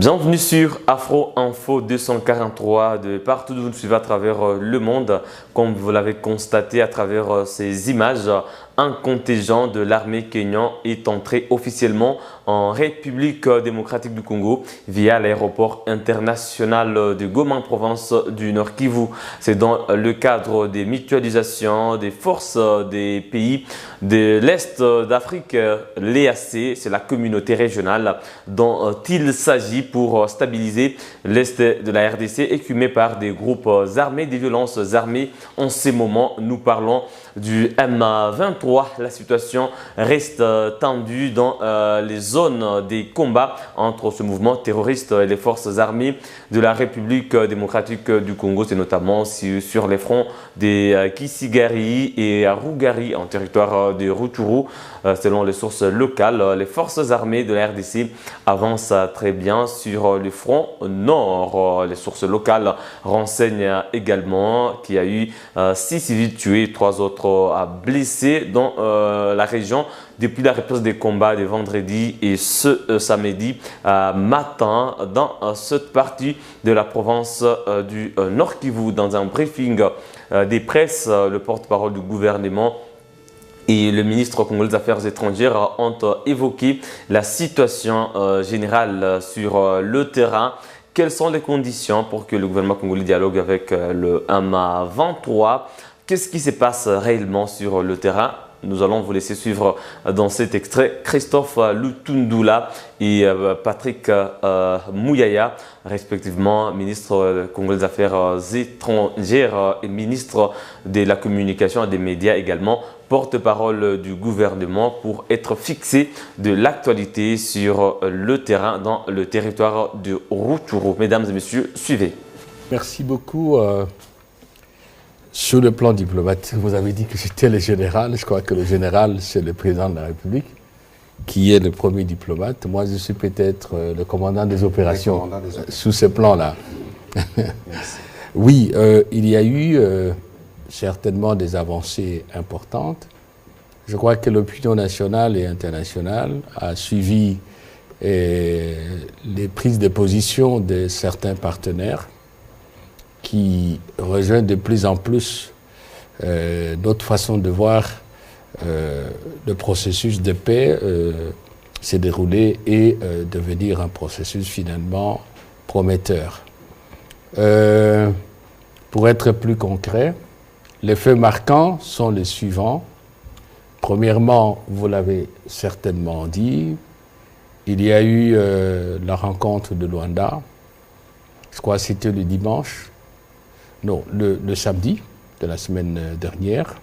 Bienvenue sur Afro Info 243 de partout où vous nous suivez à travers le monde. Comme vous l'avez constaté à travers ces images, un contingent de l'armée kényane est entré officiellement en République démocratique du Congo via l'aéroport international de Goma en province du Nord Kivu. C'est dans le cadre des mutualisations des forces des pays de l'Est d'Afrique, l'EAC, c'est la communauté régionale dont il s'agit pour stabiliser l'Est de la RDC écumé par des groupes armés, des violences armées. En ces moments, nous parlons du M23. La situation reste tendue dans les zones des combats entre ce mouvement terroriste et les forces armées de la République démocratique du Congo. C'est notamment sur les fronts des Kisigari et Rugari en territoire de Rutshuru. Selon les sources locales, les forces armées de la RDC avancent très bien sur le front nord. Les sources locales renseignent également qu'il y a eu 6 civils tués et 3 autres blessés dans la région depuis la reprise des combats de vendredi et ce samedi matin dans cette partie de la province du Nord Kivu. Dans un briefing des presses, le porte-parole du gouvernement et le ministre congolais des Affaires étrangères ont évoqué la situation générale sur le terrain. Quelles sont les conditions pour que le gouvernement congolais dialogue avec le M23? Qu'est-ce qui se passe réellement sur le terrain? Nous allons vous laisser suivre dans cet extrait Christophe Lutundula et Patrick Mouyaya, respectivement ministre congolais des Affaires étrangères et ministre de la Communication et des médias également, porte-parole du gouvernement pour être fixé de l'actualité sur le terrain dans le territoire de Rutshuru. Mesdames et messieurs, suivez. Merci beaucoup. Sur le plan diplomatique, vous avez dit que j'étais le général. Je crois que le général, c'est le président de la République, qui est le premier diplomate. Moi, je suis peut-être le commandant des opérations sous ce plan-là. Oui, il y a eu certainement des avancées importantes. Je crois que l'opinion nationale et internationale a suivi les prises de position de certains partenaires qui rejoignent de plus en plus notre façon de voir le processus de paix se dérouler et devenir un processus finalement prometteur. Pour être plus concret, les faits marquants sont les suivants. Premièrement, vous l'avez certainement dit, il y a eu la rencontre de Luanda, je crois que c'était le dimanche, non, le samedi de la semaine dernière.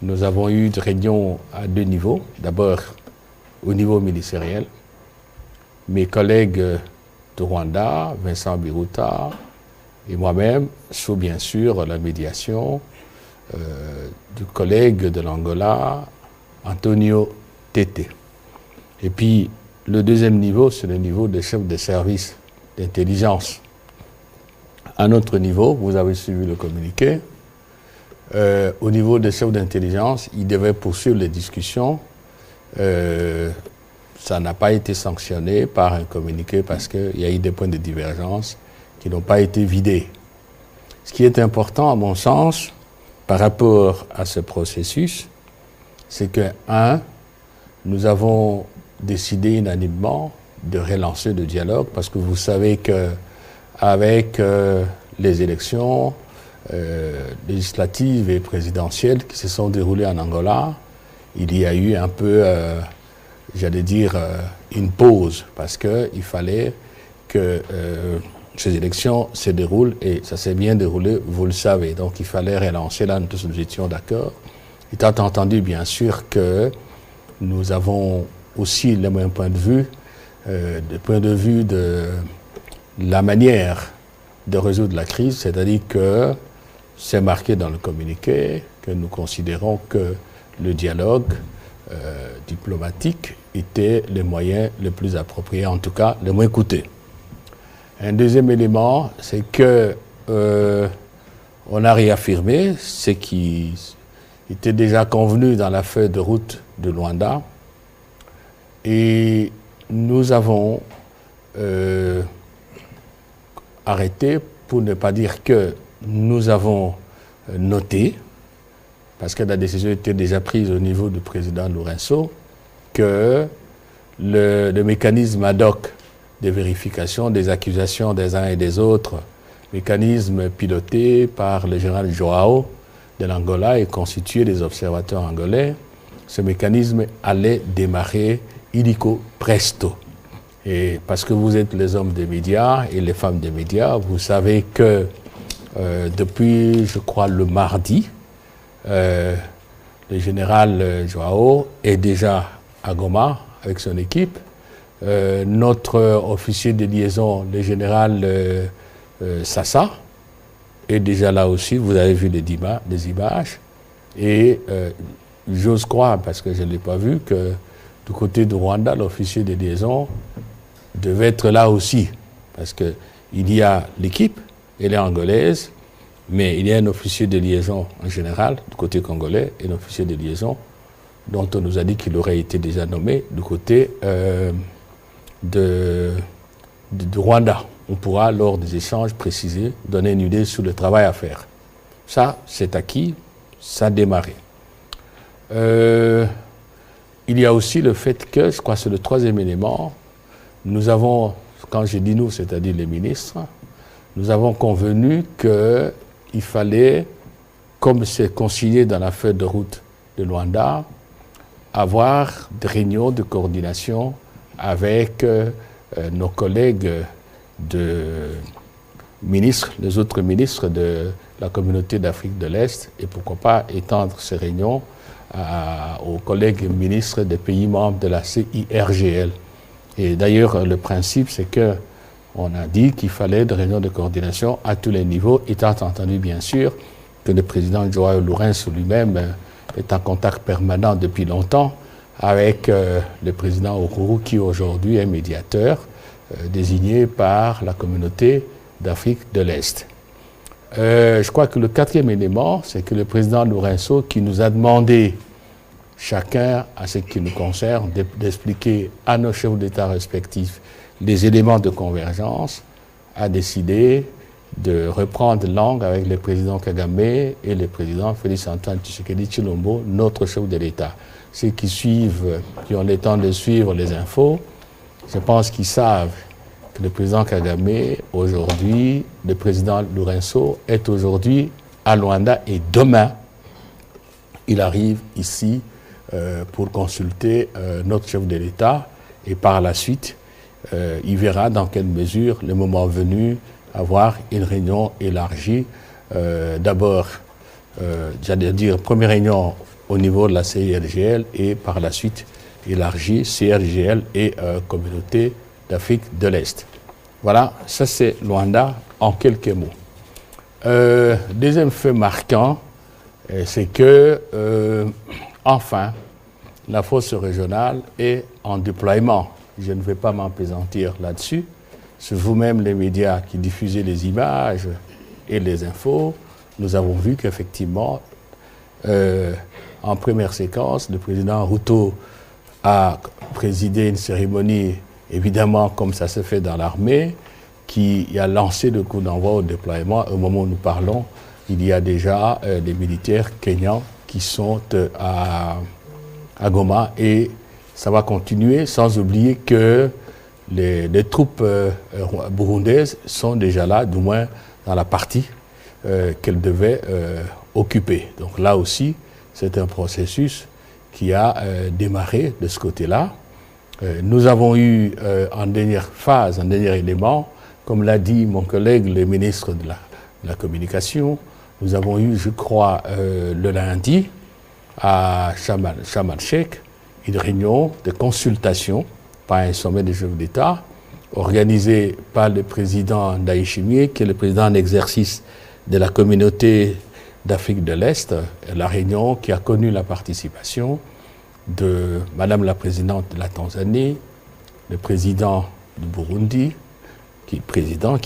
Nous avons eu une réunion à 2 niveaux. D'abord, au niveau ministériel. Mes collègues de Rwanda, Vincent Biruta, et moi-même, sous bien sûr la médiation du collègue de l'Angola, Antonio Tete. Et puis, le deuxième niveau, c'est le niveau des chefs de service d'intelligence. À notre niveau, vous avez suivi le communiqué, au niveau des chefs d'intelligence, ils devaient poursuivre les discussions. Ça n'a pas été sanctionné par un communiqué parce qu'il y a eu des points de divergence qui n'ont pas été vidés. Ce qui est important, à mon sens, par rapport à ce processus, c'est que, nous avons décidé unanimement de relancer le dialogue parce que vous savez qu'avec les élections législatives et présidentielles qui se sont déroulées en Angola, il y a eu un peu, j'allais dire, une pause parce qu'il fallait que ces élections se déroulent et ça s'est bien déroulé, vous le savez. Donc il fallait relancer là, nous tous nous étions d'accord. Étant entendu bien sûr que nous avons aussi le même point de vue, de la manière de résoudre la crise, c'est-à-dire que c'est marqué dans le communiqué que nous considérons que le dialogue diplomatique était le moyen le plus approprié, en tout cas le moins coûteux. Un deuxième élément, c'est que on a réaffirmé ce qui était déjà convenu dans la feuille de route de Luanda et nous avons arrêté, pour ne pas dire que nous avons noté, parce que la décision était déjà prise au niveau du président Lourenço, que le mécanisme ad hoc de vérification des accusations des uns et des autres, mécanisme piloté par le général Joao de l'Angola et constitué des observateurs angolais, ce mécanisme allait démarrer illico presto. Et parce que vous êtes les hommes des médias et les femmes des médias, vous savez que depuis, je crois, le mardi, le général Joao est déjà à Goma avec son équipe. Notre officier de liaison, le général Sassa, est déjà là aussi. Vous avez vu des images. Et j'ose croire, parce que je ne l'ai pas vu, que du côté du Rwanda, l'officier de liaison devait être là aussi. Parce qu'il y a l'équipe, elle est angolaise, mais il y a un officier de liaison en général, du côté congolais, et un officier de liaison dont on nous a dit qu'il aurait été déjà nommé du côté de Rwanda. On pourra, lors des échanges précisés, donner une idée sur le travail à faire. Ça, c'est acquis, ça a démarré. Il y a aussi le fait que, je crois que c'est le troisième élément, nous avons, quand je dis nous, c'est-à-dire les ministres, nous avons convenu qu'il fallait, comme c'est consigné dans la feuille de route de Luanda, avoir des réunions de coordination avec nos collègues ministres, les autres ministres de la communauté d'Afrique de l'Est, et pourquoi pas étendre ces réunions aux collègues ministres des pays membres de la CIRGL. Et d'ailleurs, le principe, c'est qu'on a dit qu'il fallait des réunions de coordination à tous les niveaux, étant entendu, bien sûr, que le président Joao Lourenço lui-même est en contact permanent depuis longtemps avec le président Ourourou, qui aujourd'hui est médiateur, désigné par la communauté d'Afrique de l'Est. Je crois que le quatrième élément, c'est que le président Lourenço, qui nous a demandé, chacun à ce qui nous concerne, d'expliquer à nos chefs d'État respectifs les éléments de convergence, a décidé de reprendre langue avec le président Kagame et le président Félix-Antoine Tshisekedi Tshilombo, notre chef de l'État. Ceux qui suivent, qui ont le temps de suivre les infos, je pense qu'ils savent que le président Kagame, aujourd'hui, le président Lourenço, est aujourd'hui à Luanda et demain, il arrive ici pour consulter notre chef de l'État et par la suite, il verra dans quelle mesure, le moment venu, avoir une réunion élargie. D'abord, j'allais dire, première réunion au niveau de la CIRGL et par la suite élargie CIRGL et Communauté d'Afrique de l'Est. Voilà, ça c'est Luanda en quelques mots. Deuxième fait marquant, c'est que, enfin, la force régionale est en déploiement. Je ne vais pas m'appesantir là-dessus. C'est vous-même, les médias, qui diffusez les images et les infos. Nous avons vu qu'effectivement, en première séquence, le président Ruto a présidé une cérémonie, évidemment comme ça se fait dans l'armée, qui a lancé le coup d'envoi au déploiement. Au moment où nous parlons, il y a déjà des militaires kenyans qui sont à Goma et ça va continuer, sans oublier que les troupes burundaises sont déjà là, du moins dans la partie qu'elles devaient occuper. Donc là aussi, c'est un processus qui a démarré de ce côté-là. Nous avons eu en dernière phase, en dernier élément, comme l'a dit mon collègue, le ministre de la Communication, nous avons eu, je crois, le lundi, à Sharm el-Sheikh, une réunion de consultation, pas un sommet des chefs d'État, organisé par le président Ndayishimiye, qui est le président en exercice de la communauté d'Afrique de l'Est, la réunion qui a connu la participation de Madame la présidente de la Tanzanie, le président du Burundi, qui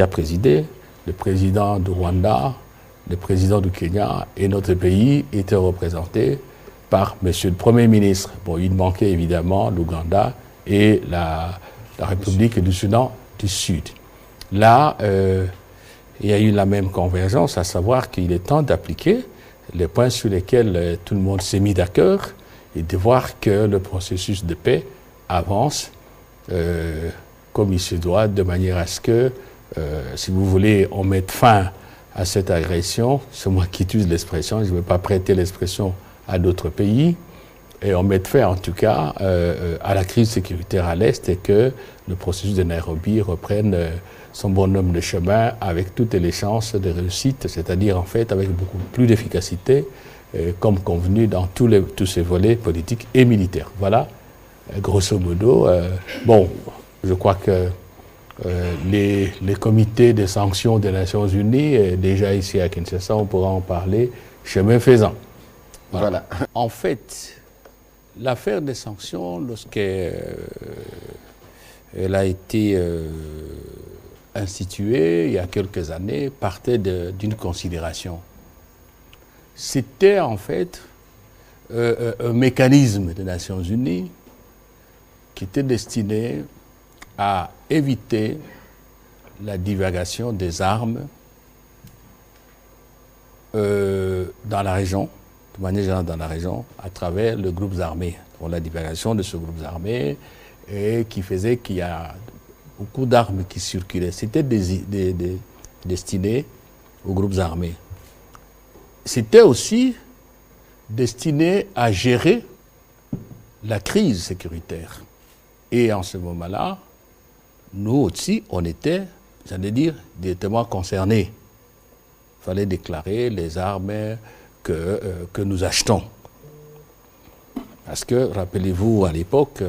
a présidé, le président du Rwanda, le président du Kenya, et notre pays était représenté par Monsieur le Premier ministre. Bon, il manquait évidemment l'Ouganda et la République du Soudan du Sud. Là, il y a eu la même convergence, à savoir qu'il est temps d'appliquer les points sur lesquels tout le monde s'est mis d'accord et de voir que le processus de paix avance comme il se doit, de manière à ce que, si vous voulez, on mette fin à cette agression. C'est moi qui utilise l'expression, je ne vais pas prêter l'expression à d'autres pays, et on mette fin en tout cas à la crise sécuritaire à l'Est et que le processus de Nairobi reprenne son bonhomme de chemin avec toutes les chances de réussite, c'est-à-dire en fait avec beaucoup plus d'efficacité, comme convenu dans tous ces volets politiques et militaires. Voilà, grosso modo. Bon, je crois que les comités de sanctions des Nations Unies, déjà ici à Kinshasa, on pourra en parler chemin faisant. Voilà. En fait, l'affaire des sanctions, lorsqu'elle a été instituée il y a quelques années, partait d'une considération. C'était en fait un mécanisme des Nations Unies qui était destiné à éviter la divagation des armes dans la région, de manière générale dans la région, à travers les groupes armés. Pour la divagation de ce groupe armé et qui faisait qu'il y a beaucoup d'armes qui circulaient. C'était destiné aux groupes armés. C'était aussi destiné à gérer la crise sécuritaire. Et en ce moment-là, nous aussi, on était, j'allais dire, directement concernés. Il fallait déclarer les armes que nous achetons. Parce que, rappelez-vous, à l'époque,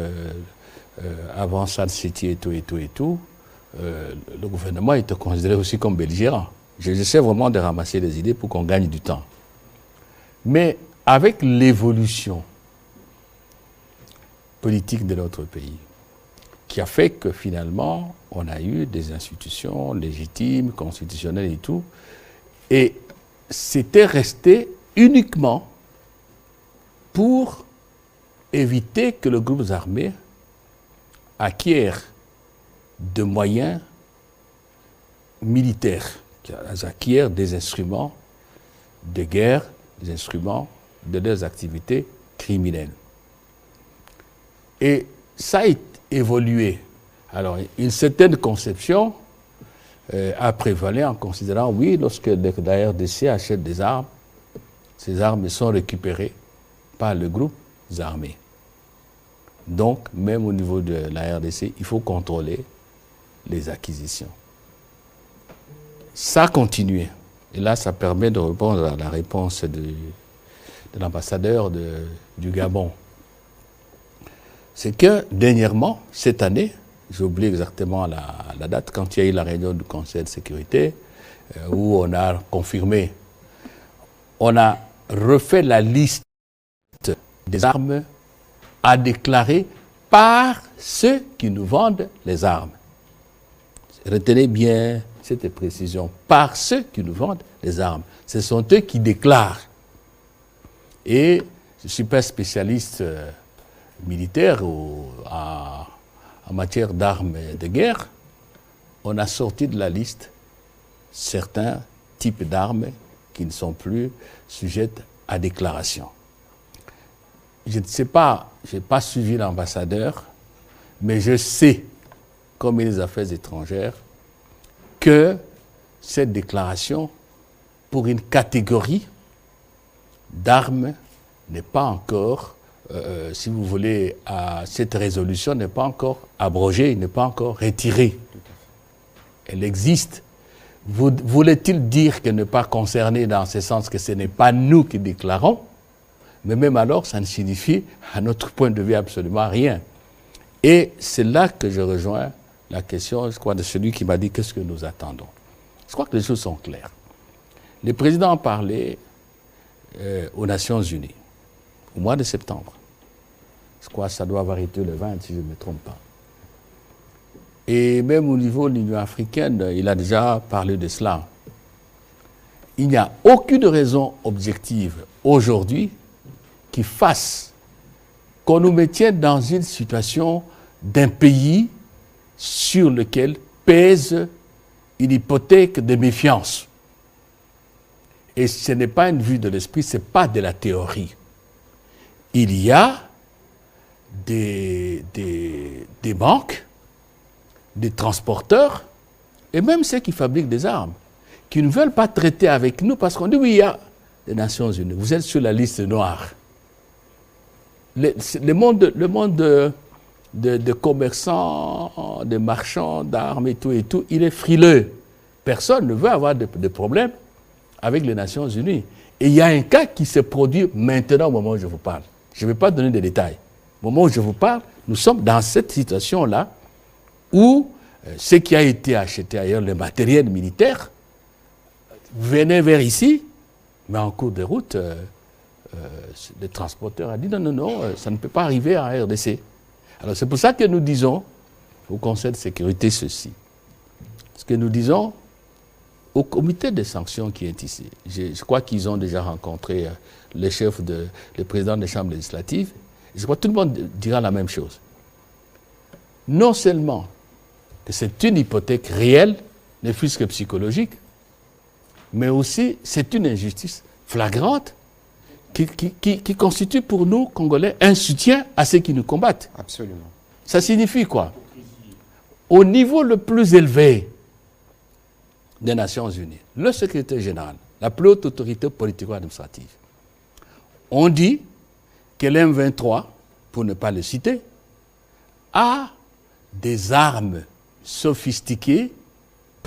avant Sun City et tout, le gouvernement était considéré aussi comme belligérant. J'essaie vraiment de ramasser des idées pour qu'on gagne du temps. Mais avec l'évolution politique de notre pays, qui a fait que finalement, on a eu des institutions légitimes, constitutionnelles et tout, et c'était resté uniquement pour éviter que le groupe armé acquiert de moyens militaires, acquiert des instruments de guerre, des instruments de leurs activités criminelles. Et ça a évolué. Alors, une certaine conception a prévalu en considérant, oui, lorsque la RDC achète des armes, ces armes sont récupérées par le groupe armé. Donc, même au niveau de la RDC, il faut contrôler les acquisitions. Ça a continué. Et là, ça permet de répondre à la réponse de l'ambassadeur du Gabon. C'est que, dernièrement, cette année, j'ai oublié exactement la date, quand il y a eu la réunion du Conseil de sécurité, où on a confirmé, on a refait la liste des armes à déclarer par ceux qui nous vendent les armes. Retenez bien cette précision, par ceux qui nous vendent les armes. Ce sont eux qui déclarent. Et je ne suis pas spécialiste militaire en matière d'armes de guerre. On a sorti de la liste certains types d'armes qui ne sont plus sujettes à déclaration. Je ne sais pas, je n'ai pas suivi l'ambassadeur, mais je sais, comme ministre des Affaires étrangères, que cette déclaration, pour une catégorie d'armes, n'est pas encore, si vous voulez, cette résolution n'est pas encore abrogée, n'est pas encore retirée. Elle existe. Voulait-il dire qu'elle n'est pas concernée dans ce sens que ce n'est pas nous qui déclarons? Mais même alors, ça ne signifie, à notre point de vue, absolument rien. Et c'est là que je rejoins la question, je crois, de celui qui m'a dit qu'est-ce que nous attendons. Je crois que les choses sont claires. Le président a parlé aux Nations Unies au mois de septembre. Je crois que ça doit avoir été le 20, si je ne me trompe pas. Et même au niveau de l'Union africaine, il a déjà parlé de cela. Il n'y a aucune raison objective aujourd'hui qui fasse qu'on nous maintienne dans une situation d'un pays sur lequel pèse une hypothèque de méfiance. Et ce n'est pas une vue de l'esprit, ce n'est pas de la théorie. Il y a des banques, des transporteurs, et même ceux qui fabriquent des armes, qui ne veulent pas traiter avec nous parce qu'on dit oui, il y a les Nations Unies, vous êtes sur la liste noire. Le monde de commerçants, de marchands d'armes et tout, il est frileux. Personne ne veut avoir de problème avec les Nations Unies. Et il y a un cas qui se produit maintenant au moment où je vous parle. Je ne vais pas donner des détails. Au moment où je vous parle, nous sommes dans cette situation-là où ce qui a été acheté ailleurs, le matériel militaire, venait vers ici, mais en cours de route, le transporteur a dit non, ça ne peut pas arriver en RDC. Alors c'est pour ça que nous disons au Conseil de sécurité ceci. Ce que nous disons au comité de sanctions qui est ici, je crois qu'ils ont déjà rencontré le président des chambres législatives, je crois que tout le monde dira la même chose. Non seulement que c'est une hypothèque réelle, ne fût-ce que psychologique, mais aussi c'est une injustice flagrante qui constitue pour nous, Congolais, un soutien à ceux qui nous combattent. Absolument. Ça signifie quoi? Au niveau le plus élevé des Nations Unies, le secrétaire général, la plus haute autorité politico-administrative, on dit que l'M23, pour ne pas le citer, a des armes sophistiquées.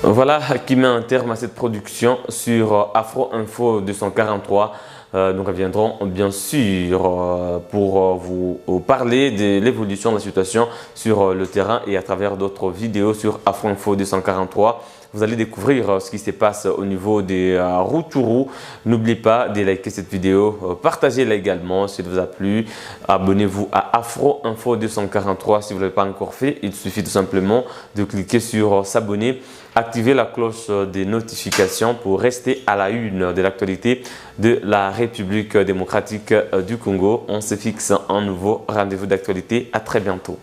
Voilà qui met un terme à cette production sur Afro Info 243. Donc, nous reviendrons bien sûr pour vous parler de l'évolution de la situation sur le terrain et à travers d'autres vidéos sur Afro Info 243. Vous allez découvrir ce qui se passe au niveau des Rutshuru. N'oubliez pas de liker cette vidéo, partagez-la également si elle vous a plu. Abonnez-vous à Afro Info 243 si vous ne l'avez pas encore fait. Il suffit tout simplement de cliquer sur s'abonner, activer la cloche des notifications pour rester à la une de l'actualité de la République démocratique du Congo. On se fixe un nouveau rendez-vous d'actualité. À très bientôt.